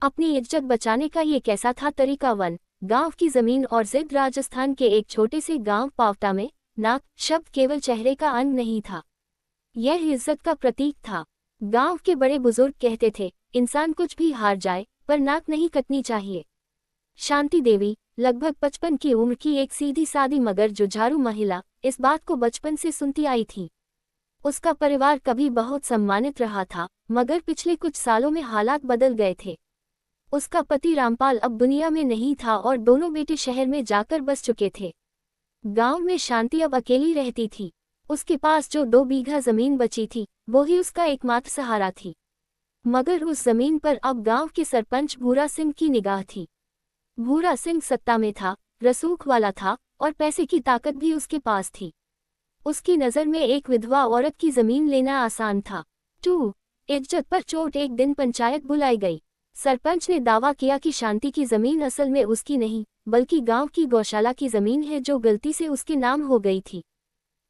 अपनी इज्जत बचाने का ये कैसा था तरीका। वन गांव की जमीन और जिद। राजस्थान के एक छोटे से गांव पावटा में नाक शब्द केवल चेहरे का अंग नहीं था, यह इज्जत का प्रतीक था। गांव के बड़े बुजुर्ग कहते थे, इंसान कुछ भी हार जाए पर नाक नहीं कटनी चाहिए। शांति देवी, लगभग 55 की उम्र की एक सीधी सादी मगर जुझारू महिला, इस बात को बचपन से सुनती आई थी। उसका परिवार कभी बहुत सम्मानित रहा था, मगर पिछले कुछ सालों में हालात बदल गए थे। उसका पति रामपाल अब दुनिया में नहीं था और दोनों बेटे शहर में जाकर बस चुके थे। गांव में शांति अब अकेली रहती थी। उसके पास जो 2 बीघा जमीन बची थी, वो ही उसका एकमात्र सहारा थी। मगर उस जमीन पर अब गांव के सरपंच भूरा सिंह की निगाह थी। भूरा सिंह सत्ता में था, रसूख वाला था और पैसे की ताकत भी उसके पास थी। उसकी नज़र में एक विधवा औरत की जमीन लेना आसान था। 2 इज्जत पर चोट। एक दिन पंचायत बुलाई गई। सरपंच ने दावा किया कि शांति की जमीन असल में उसकी नहीं, बल्कि गांव की गौशाला की जमीन है जो गलती से उसके नाम हो गई थी।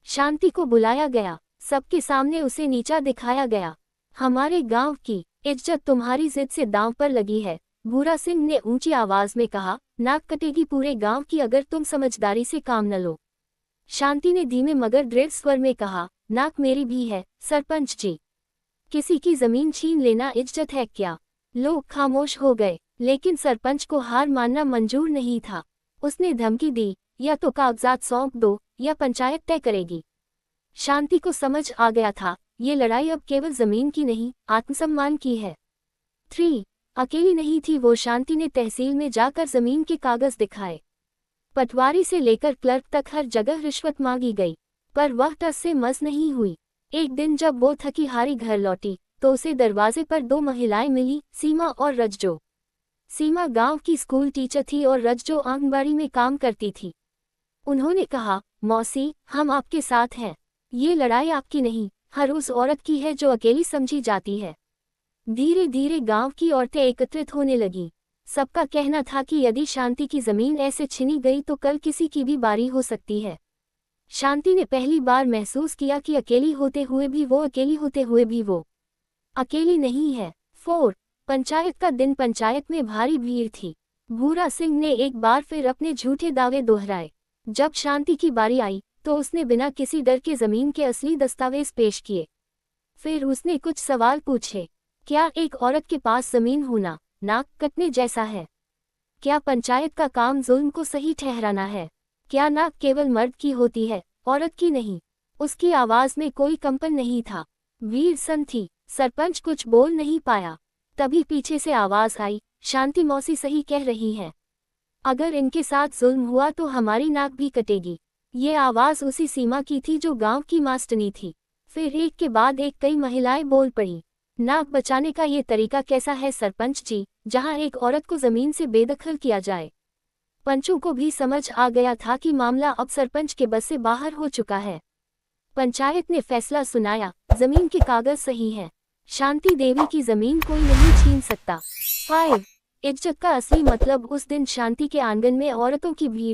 शांति को बुलाया गया, सबके सामने उसे नीचा दिखाया गया। हमारे गांव की इज्जत तुम्हारी जिद से दांव पर लगी है, भूरा सिंह ने ऊंची आवाज में कहा। नाक कटेगी पूरे गांव की अगर तुम समझदारी से काम न लो। शांति ने धीमे मगर दृढ़ स्वर में कहा, नाक मेरी भी है सरपंच जी। किसी की जमीन छीन लेना इज्जत है क्या? लोग खामोश हो गए, लेकिन सरपंच को हार मानना मंजूर नहीं था। उसने धमकी दी, या तो कागजात सौंप दो या पंचायत तय करेगी। शांति को समझ आ गया था, ये लड़ाई अब केवल जमीन की नहीं, आत्मसम्मान की है। 3 अकेली नहीं थी वो। शांति ने तहसील में जाकर जमीन के कागज दिखाए। पटवारी से लेकर क्लर्क तक हर जगह रिश्वत मांगी गई, पर वह टस से मस नहीं हुई। एक दिन जब वो थकी हारी घर लौटी, तो उसे दरवाजे पर 2 महिलाएं मिली, सीमा और रजजो। सीमा गांव की स्कूल टीचर थी और रजजो आंगनबाड़ी में काम करती थी। उन्होंने कहा, मौसी, हम आपके साथ हैं। ये लड़ाई आपकी नहीं, हर उस औरत की है जो अकेली समझी जाती है। धीरे धीरे गांव की औरतें एकत्रित होने लगीं। सबका कहना था कि यदि शांति की जमीन ऐसे छिनी गई तो कल किसी की भी बारी हो सकती है। शांति ने पहली बार महसूस किया कि अकेली होते हुए भी वो अकेली नहीं है। 4 पंचायत का दिन। पंचायत में भारी भीड़ थी। भूरा सिंह ने एक बार फिर अपने झूठे दावे दोहराए। जब शांति की बारी आई तो उसने बिना किसी डर के जमीन के असली दस्तावेज पेश किए। फिर उसने कुछ सवाल पूछे। क्या एक औरत के पास जमीन होना नाक कटने जैसा है? क्या पंचायत का काम जुल्म को सही ठहराना है? क्या नाक केवल मर्द की होती है, औरत की नहीं? उसकी आवाज में कोई कंपन नहीं था, वीर सन थी। सरपंच कुछ बोल नहीं पाया। तभी पीछे से आवाज आई, शांति मौसी सही कह रही हैं। अगर इनके साथ जुल्म हुआ तो हमारी नाक भी कटेगी। ये आवाज उसी सीमा की थी जो गांव की मास्टनी थी। फिर एक के बाद एक कई महिलाएं बोल पड़ी। नाक बचाने का ये तरीका कैसा है सरपंच जी, जहां एक औरत को जमीन से बेदखल किया जाए? पंचों को भी समझ आ गया था कि मामला अब सरपंच के बस से बाहर हो चुका है। पंचायत ने फैसला सुनाया, जमीन के कागज सही हैं। शांति देवी की जमीन कोई नहीं छीन सकता। 5 इज्जत का असली मतलब। उस दिन शांति के आंगन में औरतों की भीड़